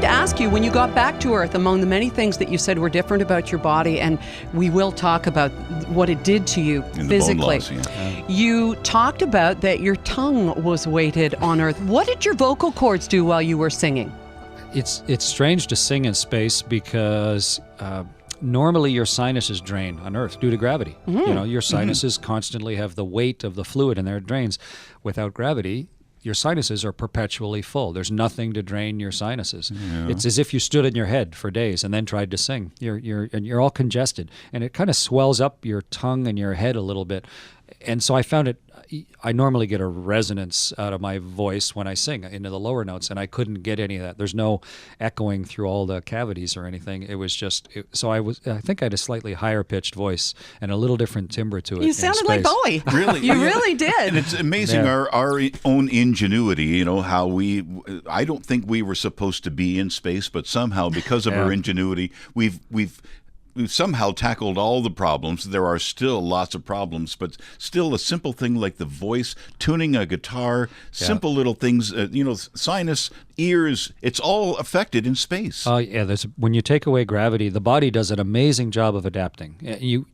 to ask you, when you got back to Earth, among the many things that you said were different about your body, and we will talk about what it did to you physically. The bone loss, yeah. You talked about that your tongue was weighted on Earth. What did your vocal cords do while you were singing? It's strange to sing in space because normally your sinuses drain on Earth due to gravity. You know, your sinuses constantly have the weight of the fluid in their drains. Without gravity, your sinuses are perpetually full. There's nothing to drain your sinuses. Yeah. It's as if you stood in your head for days and then tried to sing. You're all congested, and it kind of swells up your tongue and your head a little bit. And so I found it. I normally get a resonance out of my voice when I sing into the lower notes, and I couldn't get any of that. There's no echoing through all the cavities or anything. It was just so I think I had a slightly higher pitched voice and a little different timbre to it. You sounded like Bowie. Really, you really did. And it's amazing our own ingenuity. You know how I don't think we were supposed to be in space, but somehow because of our ingenuity, we've somehow tackled all the problems. There are still lots of problems, but still a simple thing like the voice, tuning a guitar, simple little things, sinus, ears, it's all affected in space. Oh, yeah. When you take away gravity, the body does an amazing job of adapting. You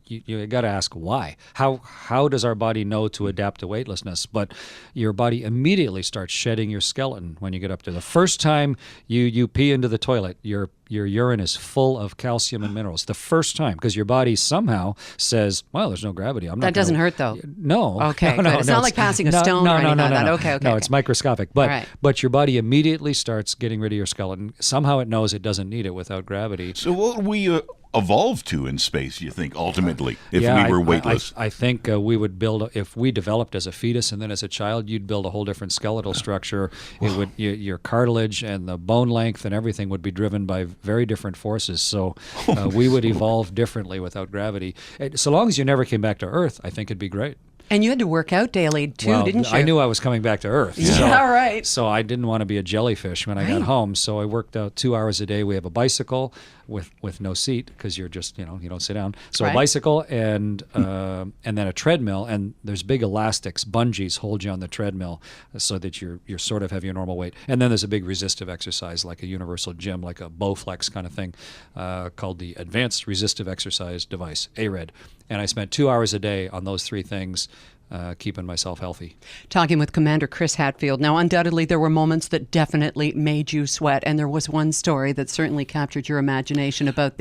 got to ask why. How does our body know to adapt to weightlessness? But your body immediately starts shedding your skeleton when you get up there. The first time you pee into the toilet, your urine is full of calcium and minerals. The first time, because your body somehow says, well, there's no gravity. That doesn't hurt, though. No. Okay, no, it's not like passing a stone or anything like that. Okay. No, it's microscopic. But your body immediately starts getting rid of your skeleton. Somehow it knows it doesn't need it without gravity. So what would we evolve to in space, you think, ultimately, if we were weightless? I think we would build, if we developed as a fetus and then as a child, you'd build a whole different skeletal structure. It would your cartilage and the bone length and everything would be driven by very different forces. So we would evolve differently without gravity. So long as you never came back to Earth, I think it'd be great. And you had to work out daily, too, didn't you? I knew I was coming back to Earth. Right. So I didn't want to be a jellyfish when I got home. So I worked out 2 hours a day. We have a bicycle with no seat because you're just, you don't sit down. So a bicycle and then a treadmill. And there's big elastics, bungees hold you on the treadmill so that you're sort of have your normal weight. And then there's a big resistive exercise like a universal gym, like a Bowflex kind of thing called the Advanced Resistive Exercise Device, ARED. And I spent 2 hours a day on those three things, keeping myself healthy. Talking with Commander Chris Hadfield. Now, undoubtedly, there were moments that definitely made you sweat, and there was one story that certainly captured your imagination about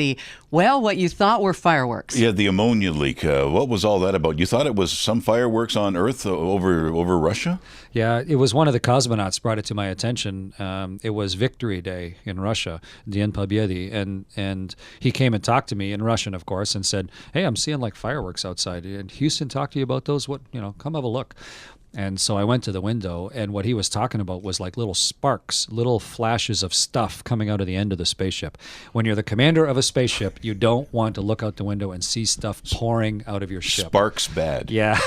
what you thought were fireworks. Yeah, the ammonia leak. What was all that about? You thought it was some fireworks on Earth over Russia? Yeah, it was one of the cosmonauts brought it to my attention. It was Victory Day in Russia, Dien Pobedi, and he came and talked to me in Russian, of course, and said, "Hey, I'm seeing like fireworks outside. And Houston talked to you about those? Come have a look." And so I went to the window, and what he was talking about was like little sparks, little flashes of stuff coming out of the end of the spaceship. When you're the commander of a spaceship, you don't want to look out the window and see stuff pouring out of your ship. Sparks bad. Yeah.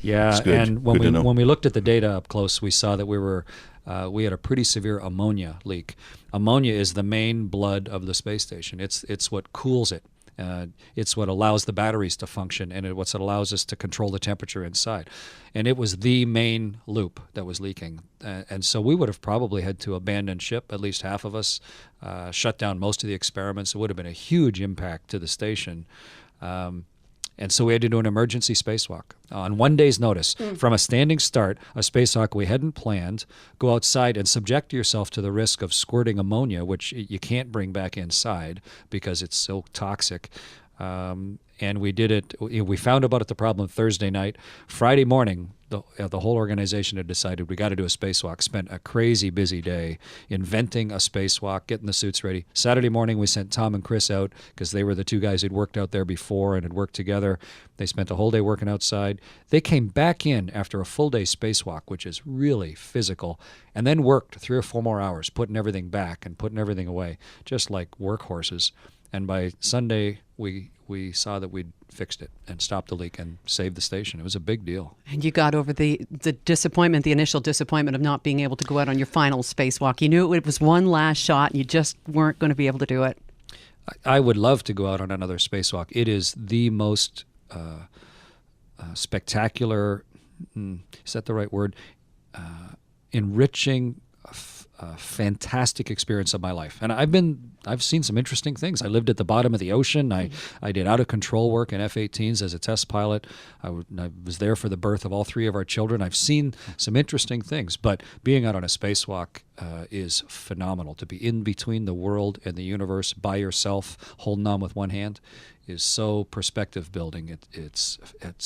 Yeah. And when we looked at the data up close, we saw that we had a pretty severe ammonia leak. Ammonia is the main blood of the space station. It's what cools it. It's what allows the batteries to function, and it's what allows us to control the temperature inside. And it was the main loop that was leaking. And so we would have probably had to abandon ship, at least half of us, shut down most of the experiments. It would have been a huge impact to the station. And so we had to do an emergency spacewalk on 1 day's notice. From a standing start, a spacewalk we hadn't planned, go outside and subject yourself to the risk of squirting ammonia, which you can't bring back inside because it's so toxic. And we did it. We found about the problem Thursday night. Friday morning, the whole organization had decided we got to do a spacewalk. Spent a crazy busy day inventing a spacewalk, getting the suits ready. Saturday morning, we sent Tom and Chris out because they were the two guys who'd worked out there before and had worked together. They spent a whole day working outside. They came back in after a full day spacewalk, which is really physical, and then worked 3 or 4 more hours, putting everything back and putting everything away, just like workhorses. And by Sunday, we saw that we'd fixed it and stopped the leak and saved the station. It was a big deal. And you got over the disappointment, the initial disappointment of not being able to go out on your final spacewalk. You knew it was one last shot and you just weren't going to be able to do it. I would love to go out on another spacewalk. It is the most spectacular, is that the right word? Enriching fantastic experience of my life. And I've seen some interesting things. I lived at the bottom of the ocean. I did out of control work in F-18s as a test pilot. I was there for the birth of all 3 of our children. I've seen some interesting things, but being out on a spacewalk is phenomenal. To be in between the world and the universe by yourself, holding on with one hand, is so perspective building. It's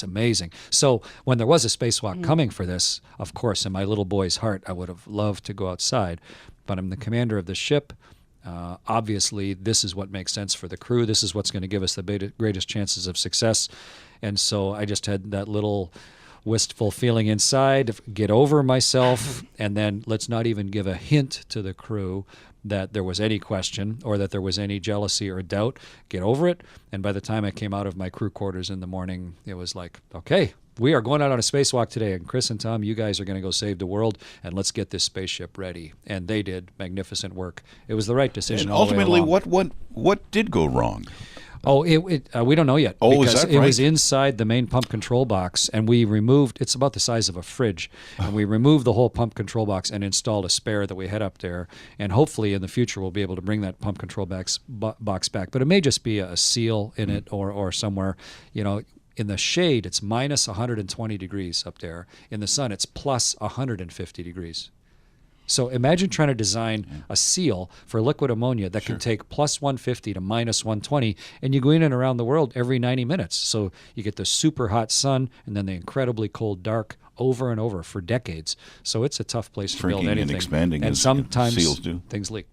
amazing. So when there was a spacewalk coming for this, of course, in my little boy's heart, I would have loved to go outside. But I'm the commander of the ship. Obviously, this is what makes sense for the crew. This is what's going to give us the greatest chances of success. And so I just had that little wistful feeling inside, get over myself, and then let's not even give a hint to the crew that there was any question or that there was any jealousy or doubt. Get over it. And by the time I came out of my crew quarters in the morning, it was like, okay, we are going out on a spacewalk today, and Chris and Tom, you guys are going to go save the world, and let's get this spaceship ready. And they did magnificent work. It was the right decision. And ultimately, what did go wrong? Oh, we don't know yet. Oh, because is that it right? was inside the main pump control box, and we removed, it's about the size of a fridge, and we removed the whole pump control box and installed a spare that we had up there. And hopefully in the future we'll be able to bring that pump control box back. But it may just be a seal in it or somewhere, in the shade, it's minus 120 degrees up there. In the sun, it's plus 150 degrees. So imagine trying to design a seal for liquid ammonia that can take plus 150 to minus 120, and you go in and around the world every 90 minutes. So you get the super hot sun and then the incredibly cold dark over and over for decades. So it's a tough place to build anything. And expanding, and as sometimes seals do. Things leak.